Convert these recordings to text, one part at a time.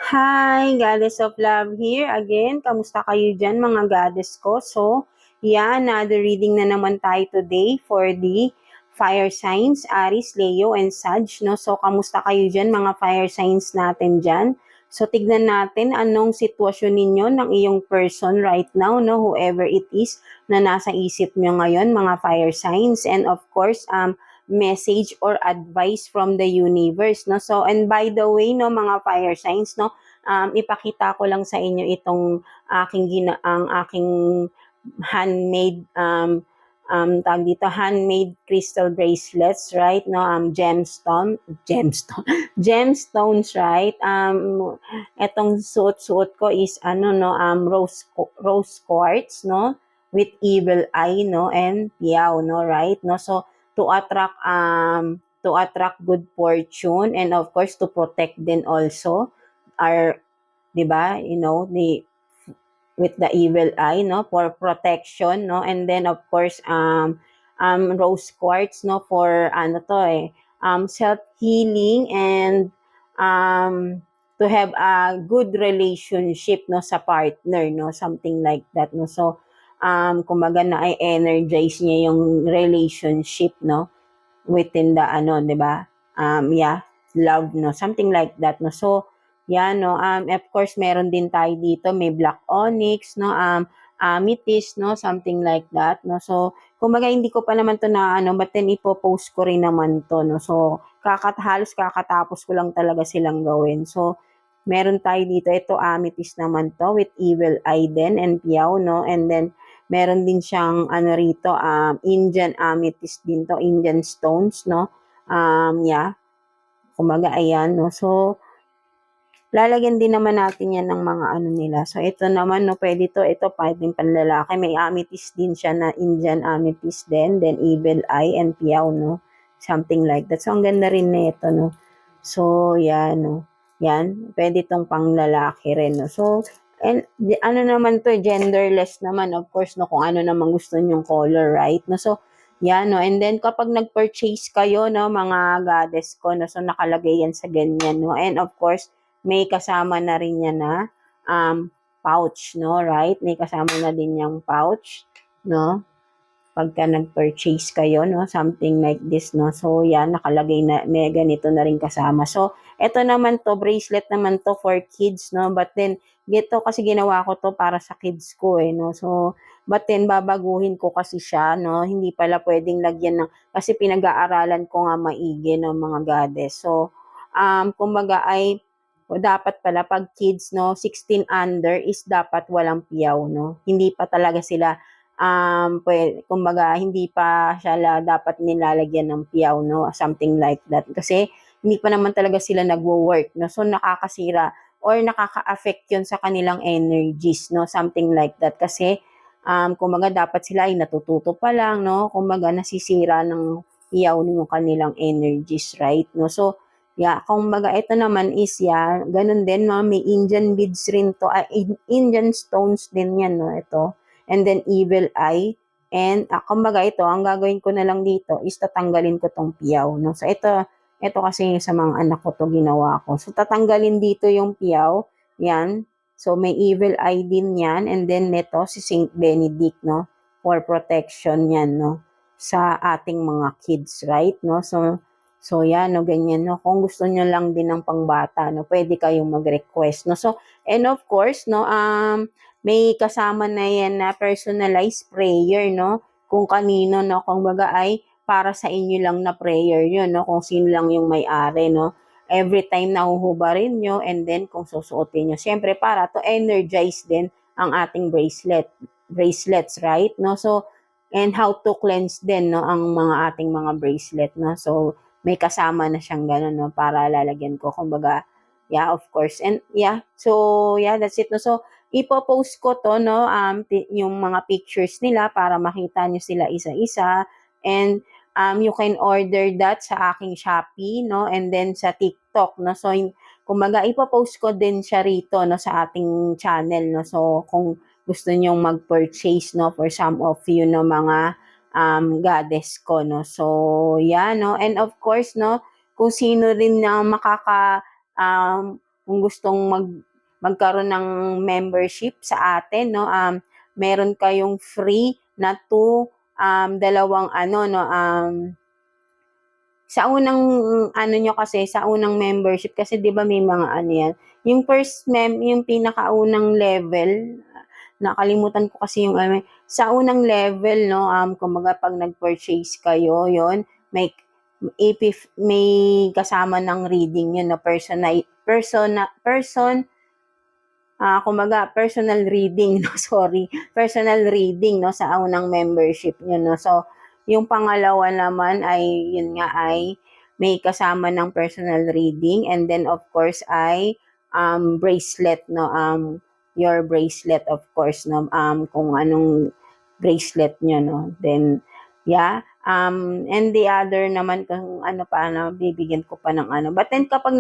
Hi, Goddess of Love here again. Kamusta kayo dyan mga goddess ko? So, another reading na naman tayo today for the fire signs, Aries, Leo, and Sag. No? So, kamusta kayo dyan mga fire signs natin dyan? So, tignan natin anong sitwasyon ninyo ng iyong person right now, no? Whoever it is na nasa isip nyo ngayon, mga fire signs. And of course, message or advice from the universe, no? So, and by the way, no, mga fire signs, no, ipakita ko lang sa inyo itong ang aking handmade tag dito, handmade crystal bracelets, right? No, gemstones, right? Etong suot ko is ano, no, rose quartz, no, with evil eye, no, and piao, no, right? No, so to attract good fortune, and of course to protect din also our, 'di ba, the with the evil eye, no, for protection, no, and then of course rose quartz, no, for ano to self healing, and to have a good relationship, no, sa partner, no, something like that, no. So kumbaga na i-energize niya yung relationship, no, within the ano, 'di ba? Love, no, something like that, no. So, no, of course meron din tayo dito, may black onyx, no, amethyst, no, something like that, no. So, kumbaga hindi ko pa naman to na ano, but then ipo-post ko rin naman to, no. So, halos kakatapos ko lang talaga silang gawin. So, meron tayo dito, ito amethyst naman to with evil eye din and piao, no, and then meron din siyang ano rito, Indian amethyst din to, Indian stones, no. Kumbaga ayan, no. So, lalagyan din naman natin yan ng mga ano nila. So, ito naman, no, ito pwedeng panlalaki. May amethyst din siya na Indian amethyst din, then evil eye and piao, no. Something like that. So, ang ganda rin na ito, no. So, yan, no. Yan, pwede itong panglalaki rin, no. So, and ano naman to, genderless naman, of course, no, kung ano naman gusto nyong color, right? No, so, yan, no. And then, kapag nag-purchase kayo, no, mga goddess ko, no, so, nakalagay yan sa ganyan, no. And, of course, may kasama na rin yan na pouch, no, right? May kasama na din yung pouch, no, pagka nag-purchase kayo, no, something like this, no. So, yan, nakalagay na, may ganito na rin kasama. So, eto naman to, bracelet naman to for kids, no, but then, gito kasi ginawa ko to para sa kids ko, no. So, but then, babaguhin ko kasi siya, no, hindi pala pwedeng lagyan ng, kasi pinag-aaralan ko nga maigi, no, mga goddess. So, kumbaga ay, dapat pala pag kids, no, 16 under is dapat walang piyaw, no. Hindi pa talaga sila kumbaga hindi pa siya dapat nilalagyan ng piyaw, no, something like that. Kasi hindi pa naman talaga sila nagwo-work, no. So nakakasira or nakaka-affect 'yun sa kanilang energies, no, something like that. Kasi kumbaga dapat sila ay natututo pa lang, no. Kumbaga nasisira ng piyaw yung kanilang energies, right, no. So kumbaga ito naman is ganun din, no, may Indian beads rin to, Indian stones din 'yan, no, ito. And then evil eye, and kumbaga ito, ang gagawin ko na lang dito is tatanggalin ko tong piyaw, no. So ito kasi sa mga anak ko to ginawa ko. So tatanggalin dito yung piyaw, yan. So may evil eye din yan, and then nito si Saint Benedict, no, for protection yan, no, sa ating mga kids, right, no. So yan, no, ganyan, no. Kung gusto nyo lang din ng pangbata, no, pwede kayong mag-request, no. So, and of course, no, may kasama na yan na personalized prayer, no? Kung kanino, no? Kung baga ay para sa inyo lang na prayer yun, no? Kung sino lang yung may-ari, no? Every time na huhubarin nyo, and then kung susuotin nyo. Siyempre, para to energize din ang ating bracelets, right? No? So, and how to cleanse din, no? Ang mga ating mga bracelet, no? So, may kasama na siyang gano'n, no? Para lalagyan ko. Kumbaga, of course. And so, that's it, no? So, ipo-post ko to, no, yung mga pictures nila para makita nyo sila isa-isa, and you can order that sa aking Shopee, no, and then sa TikTok, no. So kumbaga ipo-post ko din siya rito, no, sa ating channel, no. So kung gusto niyo mag-purchase, no, for some of you, no, mga goddess ko, no. So no, and of course, no, kung sino rin na kung gustong magkaroon ng membership sa atin, no, meron kayong free na dalawang sa unang nyo kasi, sa unang membership kasi 'di ba may mga yan. Yung yung pinakaunang level, nakalimutan ko kasi yung sa unang level, no, kumbaga pag nag-purchase kayo, yon may may kasama ng reading yun, no, kumbaga personal reading, no, sorry, personal reading, no, sa unang membership nyo, no. So, yung pangalawa naman ay, yun nga ay, may kasama ng personal reading, and then of course ay, bracelet, no, your bracelet of course, no, kung anong bracelet nyo, no, then, yeah, and the other naman kung bibigyan ko pa ng But then kapag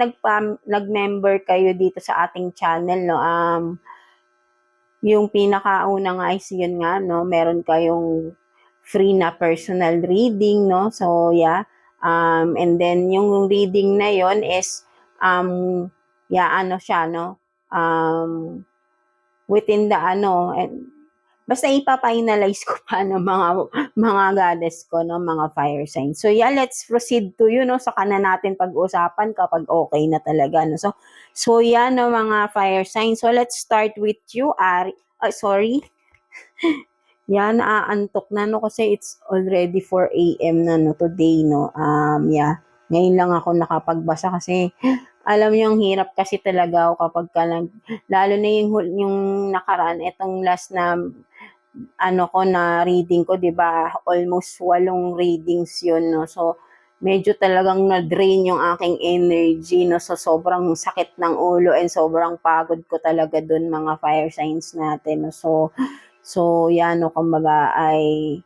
nag-member kayo dito sa ating channel, no, yung pinakauna nga is yun nga, no, meron kayong free na personal reading, no. So, yeah. And then yung reading na yon is siya, no. Within the and basta ipa-finalize ko pa ng mga goddess ko, no, mga fire signs. So, yeah, let's proceed to no, saka na natin pag-usapan kapag okay na talaga, no. So yeah, no, mga fire signs. So, let's start with you, sorry. Yan, naaantok na, no, kasi it's already 4 a.m. na, no, today, no. Yeah, ngayon lang ako nakapagbasa kasi alam niyo, ang hirap kasi talaga ako kapag lalo na yung nakaraan, itong last na na reading ko, 'di ba? Almost 8 readings 'yun, no. So medyo talagang na-drain yung aking energy, no. So sobrang sakit ng ulo and sobrang pagod ko talaga dun, mga fire signs natin, no. So yan, no, kumbaga ay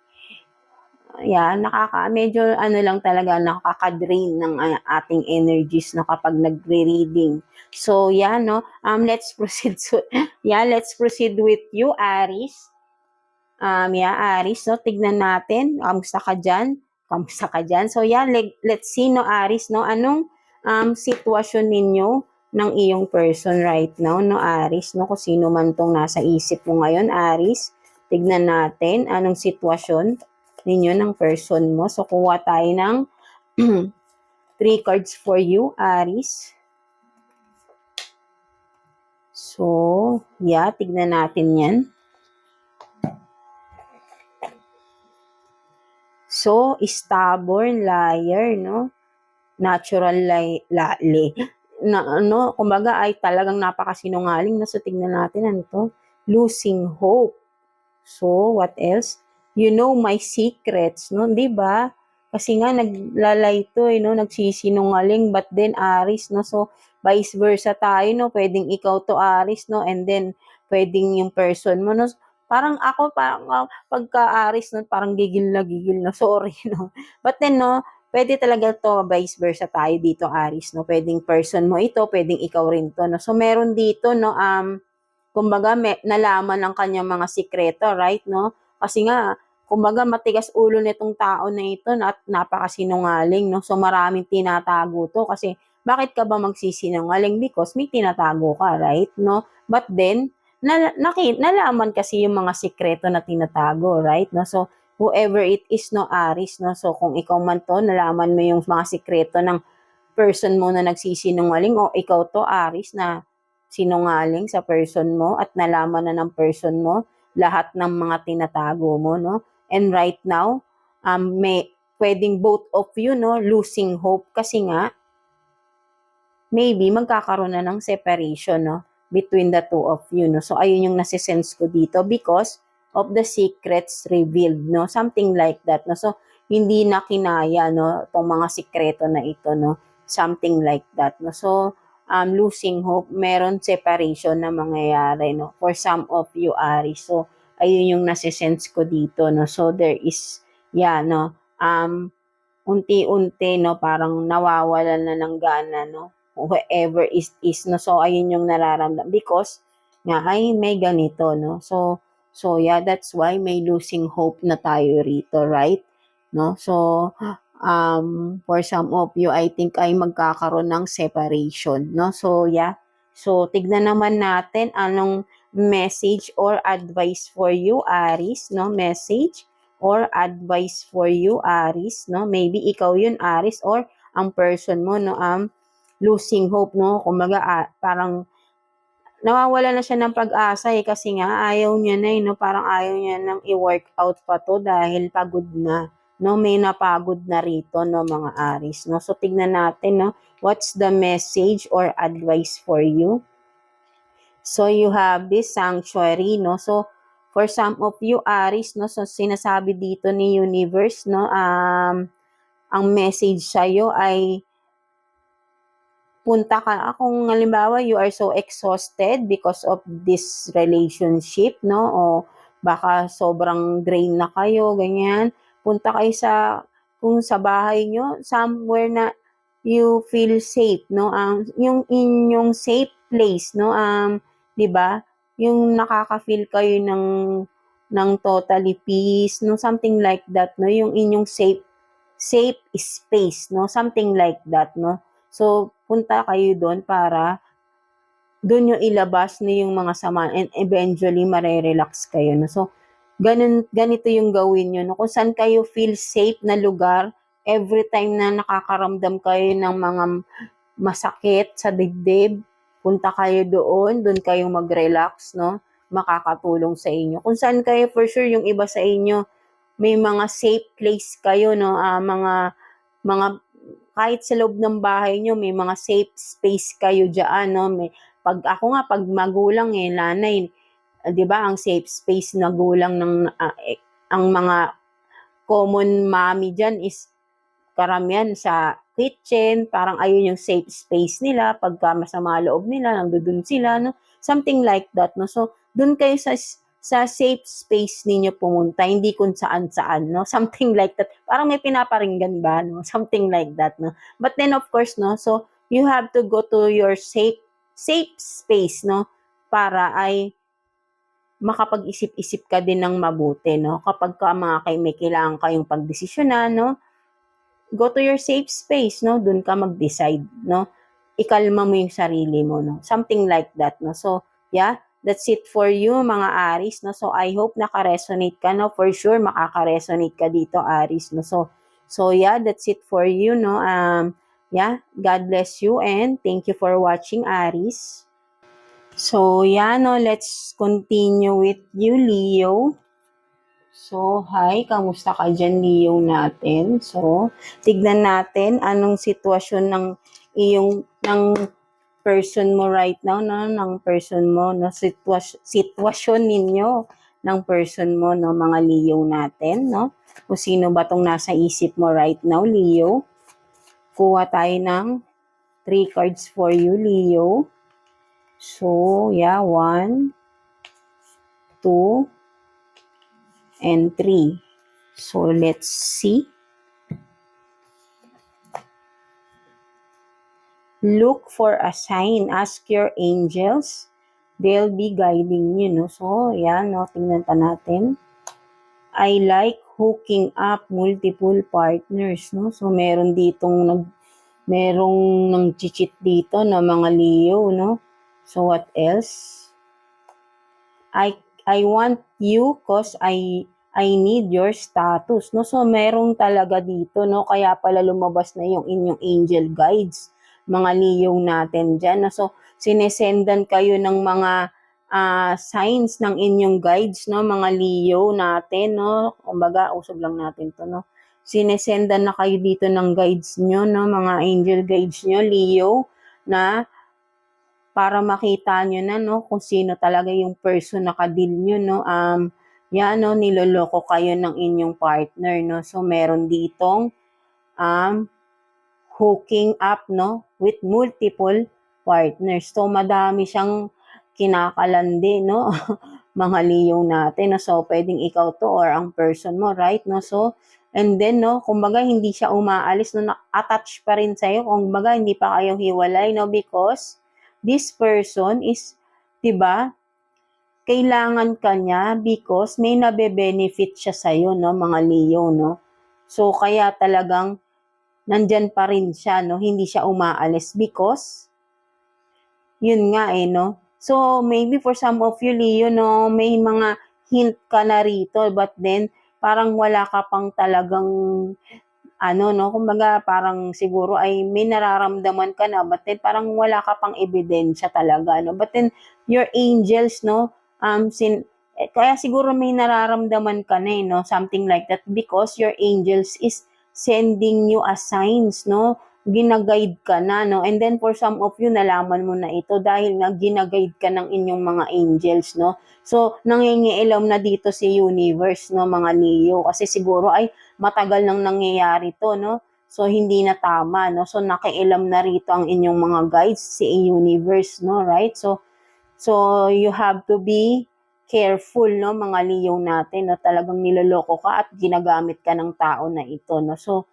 medyo lang talaga, nakaka-drain ng ating energies, no, kapag nagre-reading. So yan, no, let's proceed let's proceed with you, Aries. Aries, no, tignan natin, kamusta ka dyan? So yeah, let's see, no, Aries, no, anong sitwasyon ninyo ng iyong person right now, no, Aries, no, kung sino man tong nasa isip mo ngayon, Aries. Tignan natin anong sitwasyon ninyo ng person mo. So, kuha tayo ng 3 cards for you, Aries. So, yeah, tignan natin yan. So, stubborn, liar, no? Natural kumbaga ay talagang napakasinungaling, no? So, tignan natin ano to. Losing hope. So, what else? You know my secrets, no? 'Di ba? Kasi nga naglalay to, no? Nagsisinungaling, but then Aries, no? So, vice versa tayo, no? Pwedeng ikaw to, Aries, no? And then pwedeng yung person mo, no? Parang ako, pagka Aries, no? Parang gigil na, sorry, no? But then, no? Pwede talaga to, vice versa tayo dito, Aries, no? Pwedeng person mo ito, pwedeng ikaw rin to, no? So, meron dito, no? Kumbaga, nalaman ng kanyang mga sikreto, right, no? Kasi nga, kumbaga, matigas ulo nitong tao na ito at napakasinungaling, no? So, maraming tinatago to kasi bakit ka ba magsisinungaling? Because may tinatago ka, right, no? But then, nalaman kasi yung mga sikreto na tinatago, right, no? So, whoever it is, no, Aries, no? So, kung ikaw man to, nalaman mo yung mga sikreto ng person mo na nagsisinungaling, o ikaw to, Aries, na sinungaling sa person mo at nalaman na ng person mo lahat ng mga tinatago mo, no? And right now, may pwedeng both of you, no, losing hope kasi nga maybe magkakaroon na ng separation, no, between the two of you, no. So ayun yung nasisense ko dito because of the secrets revealed, no, something like that, no. So hindi na kinaya, no, tong mga sikreto na ito, no, something like that, no. So losing hope, meron separation na mangyayari, no, for some of you, Aries. So ayun yung nasisense ko dito, no. So there is, no, unti-unti, no, parang nawawalan na ng gana, no, whoever is, no. So ayun yung nararamdaman because nga ay may ganito, no. So yeah, that's why may losing hope na tayo rito, right, no. So for some of you, I think ay magkakaroon ng separation, no. So yeah, So, tignan naman natin anong message or advice for you, Aries, no? Message or advice for you, Aries, no? Maybe ikaw yun, Aries, or ang person mo, no? Losing hope, no? Kumbaga, parang nawawala na siya ng pag-asa kasi nga ayaw niya na no? Parang ayaw niya nang i-workout pa to dahil pagod na. No, may napagod na rito, no, mga Aries, no. So tignan natin, no, what's the message or advice for you? So you have this sanctuary, no. So for some of you Aries, no, so sinasabi dito ni universe, no, ang message sa iyo ay punta ka, kung halimbawa you are so exhausted because of this relationship, no, o baka sobrang drain na kayo, ganyan, punta kayo kung sa bahay nyo, somewhere na you feel safe, no, yung inyong safe place, no, di ba, yung nakaka-feel kayo ng totally peace, no, something like that, no, yung inyong safe space, no, something like that, no. So, punta kayo doon para doon yung ilabas na yung mga sama and eventually marerelax kayo. No? So, ganito yung gawin nyo. No? Kung saan kayo feel safe na lugar, every time na nakakaramdam kayo ng mga masakit sa dibdib, punta kayo doon kayo mag-relax, no? Makakatulong sa inyo. Kung saan kayo, for sure, yung iba sa inyo, may mga safe place kayo, no? Mga kahit sa loob ng bahay nyo, may mga safe space kayo dyan, no? Pag magulang nanay, di ba, ang safe space na gulang ang mga common mommy dyan is karamihan sa kitchen, parang ayun yung safe space nila, pagka masama loob nila, nandoon sila, no? Something like that, no? So, doon kayo sa safe space ninyo pumunta, hindi kung saan-saan, no? Something like that. Parang may pinaparinggan ba, no? Something like that, no? But then, of course, no? So, you have to go to your safe space, no? Para ay makapag-isip-isip ka din ng mabuti, no? Kapag may kailangan kayong pagdesisyonan, no? Go to your safe space, no? Doon ka mag-decide, no? Ikalma mo yung sarili mo, no? Something like that, no? So, yeah, that's it for you, mga Aries, no? So, I hope naka-resonate ka, no? For sure, makaka-resonate ka dito, Aries, no? So yeah, that's it for you, no? Yeah, God bless you and thank you for watching, Aries. So, yeah, no? Let's continue with you, Leo. So, hi, kamusta ka dyan, Leo natin? So, tignan natin anong sitwasyon ng person mo right now, no? Ng person mo, no? Sitwasyon ninyo ng person mo, no? Mga Leo natin, no? Kung sino ba tong nasa isip mo right now, Leo? Kuha tayo ng 3 cards for you, Leo. So, yeah, 1, 2, and 3. So, let's see. Look for a sign. Ask your angels. They'll be guiding you, no? So, yan, no? Tingnan pa natin. I like hooking up multiple partners, no? So, merong nang-cheat dito na mga Leo, no? So, what else? I want you cause I need your status, no? So, merong talaga dito, no? Kaya pala lumabas na yung inyong angel guides, mga Leo natin dyan, no? So, sinesendan kayo ng mga signs ng inyong guides, no? Mga Leo natin, no? Kumbaga, usog lang natin to, no? Sinesendan na kayo dito ng guides nyo, no? Mga angel guides nyo, Leo, na para makita nyo na, no, kung sino talaga yung person na kadil nyo, no, yan, no, niloloko kayo ng inyong partner, no, so meron ditong, hooking up, no, with multiple partners, so madami siyang kinakalandi, no, mga Leo natin, no, so pwedeng ikaw to or ang person mo, right, no, so, and then, no, kumbaga hindi siya umaalis, no, attached pa rin sa'yo, kumbaga hindi pa kayo hiwalay, no, because this person is, 'di ba? Kailangan ka niya because may nabe-benefit siya sa iyo, no, mga Leo, no. So kaya talagang nandiyan pa rin siya, no, hindi siya umaalis because yun nga eh, no? So, maybe for some of you, Leo, no, may mga hint ka na rito, but then, parang wala ka pang talagang, ano, no, kumbaga, parang siguro ay may nararamdaman ka na, but then, parang wala ka pang ebidensya talaga, no? But then, your angels, no, kaya siguro may nararamdaman ka na, eh, no, something like that, because your angels is sending you a signs, no, gina-guide ka na, no? And then for some of you, nalaman mo na ito dahil nga gina-guide ka ng inyong mga angels, no? So, nangingialam na dito si universe, no, mga Leo. Kasi siguro ay matagal nang nangyayari to, no? So, hindi na tama, no? So, nakialam na rito ang inyong mga guides, si universe, no? Right? So you have to be careful, no, mga Leo natin, no? Talagang niloloko ka at ginagamit ka ng tao na ito, no? So,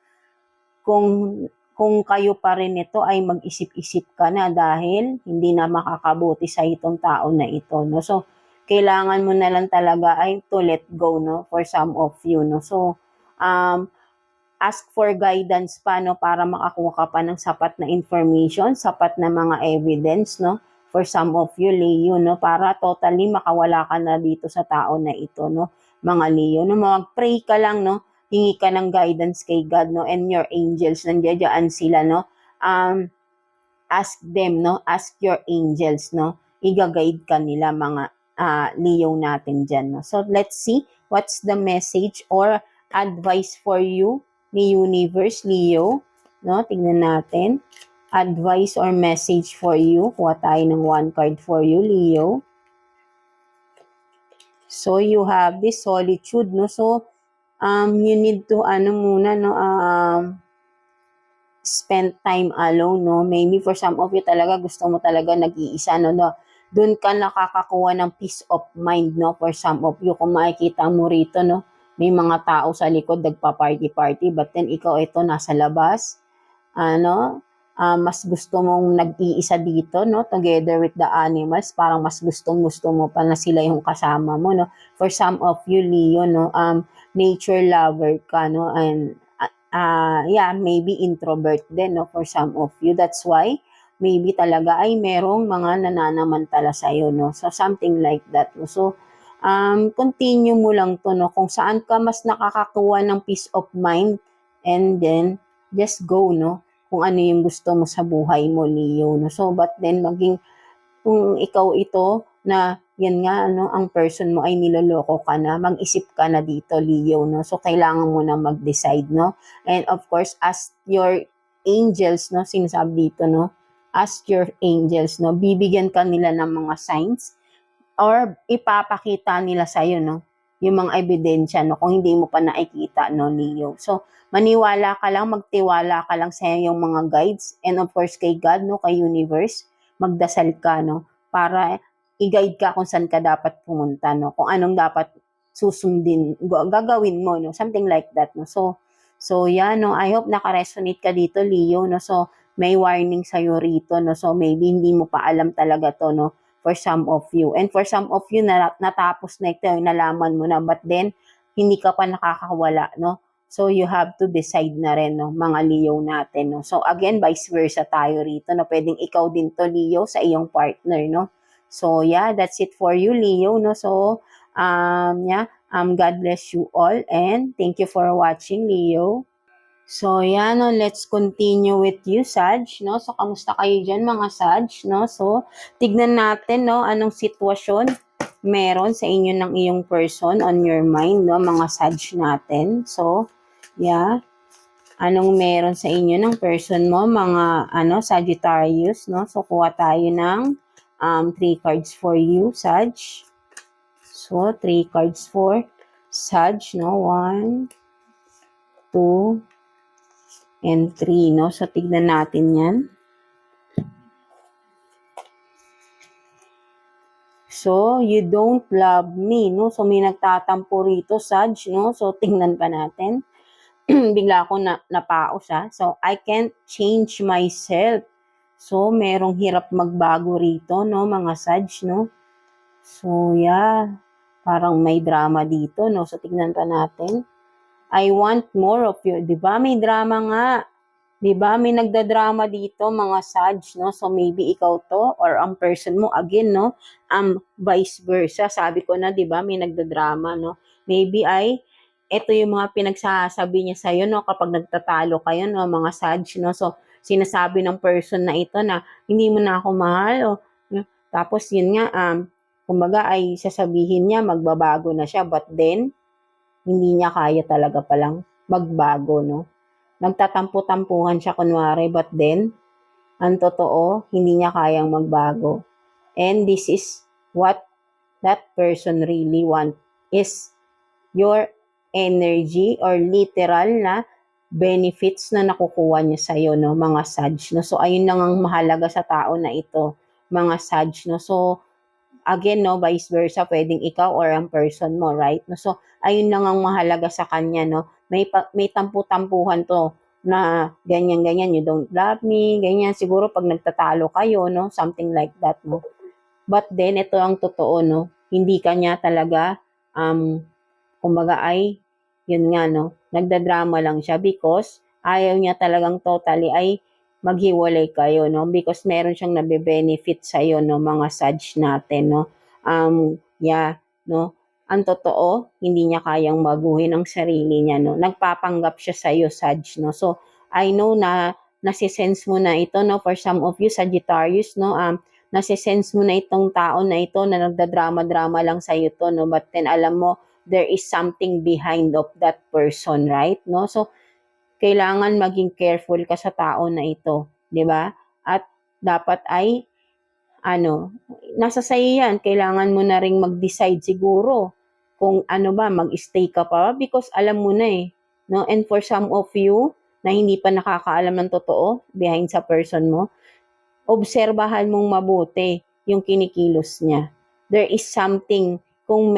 kung kayo pa rin ito ay mag-isip-isip ka na dahil hindi na makakabuti sa itong tao na ito, no? So, kailangan mo na lang talaga ay to let go, no, for some of you, no? So, ask for guidance pa, no, para makakuha ka pa ng sapat na information, sapat na mga evidence, no, for some of you, Leo, no, para totally makawala ka na dito sa tao na ito, no, mga Leo, no, mag-pray ka lang, no, hingi ka ng guidance kay God, no, and your angels, nandiyan sila, no, ask them, no, ask your angels, no, i-guide ka nila, mga Leo natin dyan, no. So, let's see, what's the message or advice for you ni universe, Leo, no, tingnan natin, advice or message for you, kuha tayo ng one card for you, Leo. So, you have this solitude, no, so, you need to, muna, no, spend time alone, no, maybe for some of you talaga, gusto mo talaga nag-iisa, no, doon ka nakakakuha ng peace of mind, no, for some of you, kung makikita mo rito, no, may mga tao sa likod nagpa-party-party, but then ikaw ito nasa labas, mas gusto mong nag-iisa dito, no, together with the animals, parang mas gusto mo pa na sila yung kasama mo, no. For some of you, Leo, no, nature lover ka, no, and maybe introvert din, no, for some of you. That's why maybe talaga ay merong mga nananamantala sa'yo, no. So, something like that, no. So, continue mo lang to, no, kung saan ka mas nakakakuha ng peace of mind, and then, just go, no, kung ano yung gusto mo sa buhay mo, Leo, no. So, but then, kung ikaw ito, na, yan nga, no, ang person mo ay niloloko ka na, mag-isip ka na dito, Leo, no. So, kailangan mo na mag-decide, no. And, of course, ask your angels, no, sinasabi dito, no, ask your angels, no, bibigyan ka nila ng mga signs, or ipapakita nila sa'yo, no, yung mga ebidensya, no, kung hindi mo pa nakikita, no, Leo. So, maniwala ka lang, magtiwala ka lang sa iyong mga guides, and of course, kay God, no, kay universe, magdasal ka, no, para i-guide ka kung saan ka dapat pumunta, no, kung anong dapat susundin, gagawin mo, no, something like that, no. So yan, no, I hope naka-resonate ka dito, Leo, no. So, may warning sa'yo rito, no. So, maybe hindi mo pa alam talaga to, no, for some of you. And for some of you, natapos na ito, nalaman mo na, but then, hindi ka pa nakakawala, no? So, you have to decide na rin, no, mga Leo natin, no? So, again, vice versa tayo rito, no? Pwedeng ikaw din to, Leo, sa iyong partner, no? So, yeah, that's it for you, Leo, no? So, God bless you all, and thank you for watching, Leo. So, yan, no, let's continue with you, Sag, no? So, kamusta kayo dyan, mga Sag, no? So, tignan natin, no, anong sitwasyon meron sa inyo ng iyong person on your mind, no, mga Sag natin. So, yeah, anong meron sa inyo ng person mo, mga, Sagittarius, no? So, kuha tayo ng 3 cards for you, Sag. So, 3 cards for Sag, no? 1, 2, and 3, no? So, tignan natin yan. So, you don't love me, no? So, may nagtatampo rito, Sag, no? So, tingnan pa natin. Bigla ako napaos, ha? So, I can't change myself. So, merong hirap magbago rito, no? Mga Sag, no? So, yeah. Parang may drama dito, no? So, tignan pa natin. I want more of you. Diba? May drama nga. 'Di ba? May nagdadrama dito, mga Sag, no? So maybe ikaw 'to or ang person mo again, no? Vice versa. Sabi ko na, 'di ba? May nagdadrama, no? Maybe ay ito yung mga pinagsasabi niya sa no, kapag nagtatalo kayo, no, mga Sag, no? So sinasabi ng person na ito na hindi mo na ako mahal, o tapos yun nga, kumbaga ay sasabihin niya magbabago na siya, but then hindi niya kaya talaga palang magbago, no? Nagtatampo-tampuhan siya kunwari, but then, ang totoo, hindi niya kayang magbago. And this is what that person really want, is your energy or literal na benefits na nakukuha niya sa'yo, no, mga Sag, no? So, ayun lang ang mahalaga sa tao na ito, mga Sag, no? So, again, no, vice versa, pwedeng ikaw or ang person mo, right? No, so, ayun lang ang mahalaga sa kanya, no? May tampu-tampuhan to na ganyan-ganyan, you don't love me, ganyan. Siguro pag nagtatalo kayo, no? Something like that, no? But then, ito ang totoo, no? Hindi kanya talaga, kumbaga ay, yun nga, no? Nagdadrama lang siya because ayaw niya talagang totally ay maghiwalay kayo, no? Because meron siyang nabe-benefit sa'yo, no? Mga Sag natin, no? Yeah, no? Ang totoo, hindi niya kayang baguhin ang sarili niya, no? Nagpapanggap siya sa'yo, Sag, no? So, I know na nasisense mo na ito, no? For some of you, Sagittarius, no? Nasisense mo na itong tao na ito na nagdadrama-drama lang sa'yo to, no? But then, alam mo, there is something behind of that person, right? No? So, kailangan maging careful ka sa tao na ito, 'di ba? At dapat ay nasa sa'yo yan. Kailangan mo na ring mag-decide siguro kung ano ba, mag-stay ka pa because alam mo na eh. No? And for some of you na hindi pa nakakaalam ng totoo behind sa person mo, obserbahan mong mabuti yung kinikilos niya. There is something, kung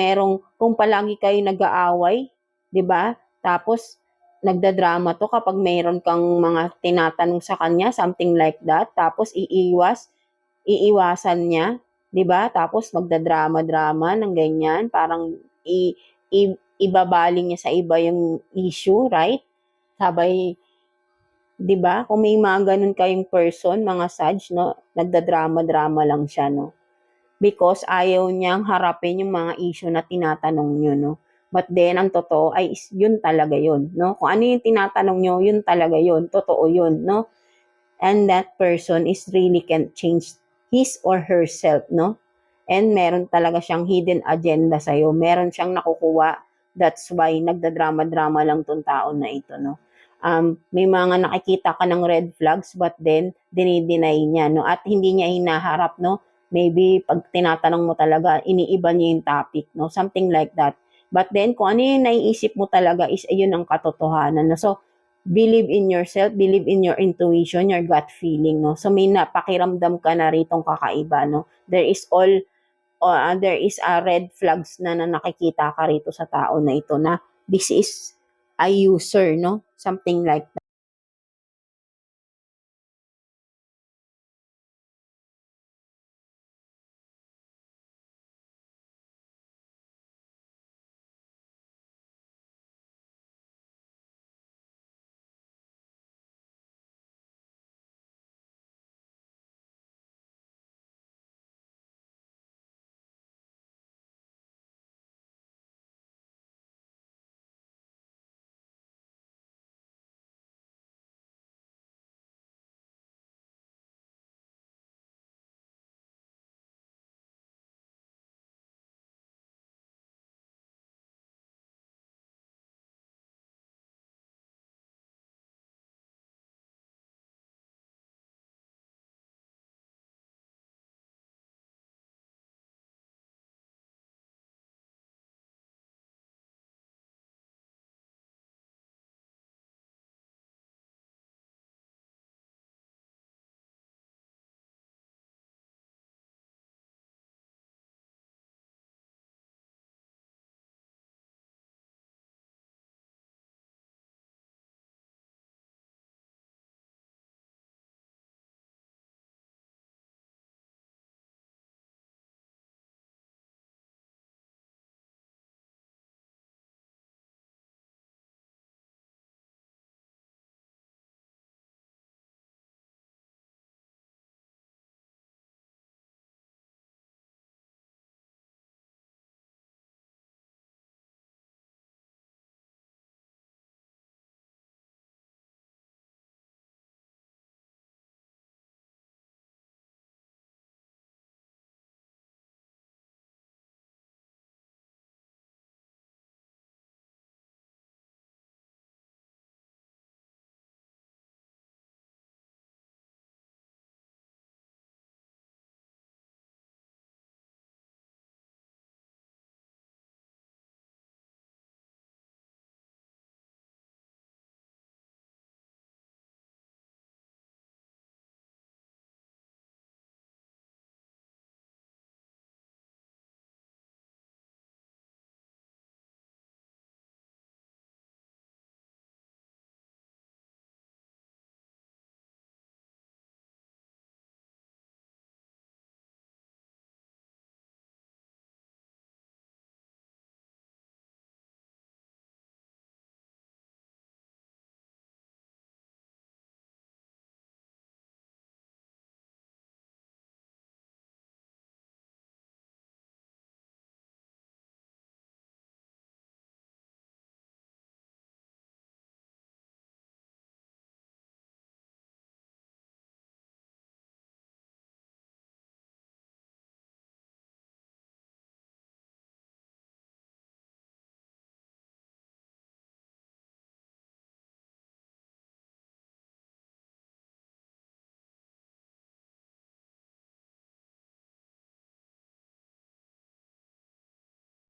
palagi kayo nag-aaway, 'di ba? Tapos nagdadrama to kapag mayroon kang mga tinatanong sa kanya, something like that, tapos iiwasan niya, 'di ba? Tapos magdadrama-drama ng ganyan, parang ibabaling niya sa iba yung issue, right? Sabay, 'di ba? Kung may mga ganun kayong person, mga Sag, no, nagdadrama-drama lang siya, no. Because ayaw niyang harapin yung mga issue na tinatanong niyo, no. But then ang totoo ay yun talaga yun, no. Kung ano yung tinatanong niyo, yun talaga yun, totoo yun, no. And that person is really can change his or herself, no. And meron talaga siyang hidden agenda sa'yo. Meron siyang nakukuha. That's why nagdadrama-drama lang tong tao na ito, no. May mga nakikita ka ng red flags but then dinideny niya, no, at hindi niya hinaharap, no. Maybe pag tinatanong mo talaga, iniiba niya yung topic, no, something like that. But then kung ano yung naiisip mo talaga is ayun ang katotohanan, no. So believe in yourself, believe in your intuition, your gut feeling, no. So may napakiramdam ka na ritong kakaiba, no. There is a red flags na nakikita ka rito sa tao na ito na this is a user, no? Something like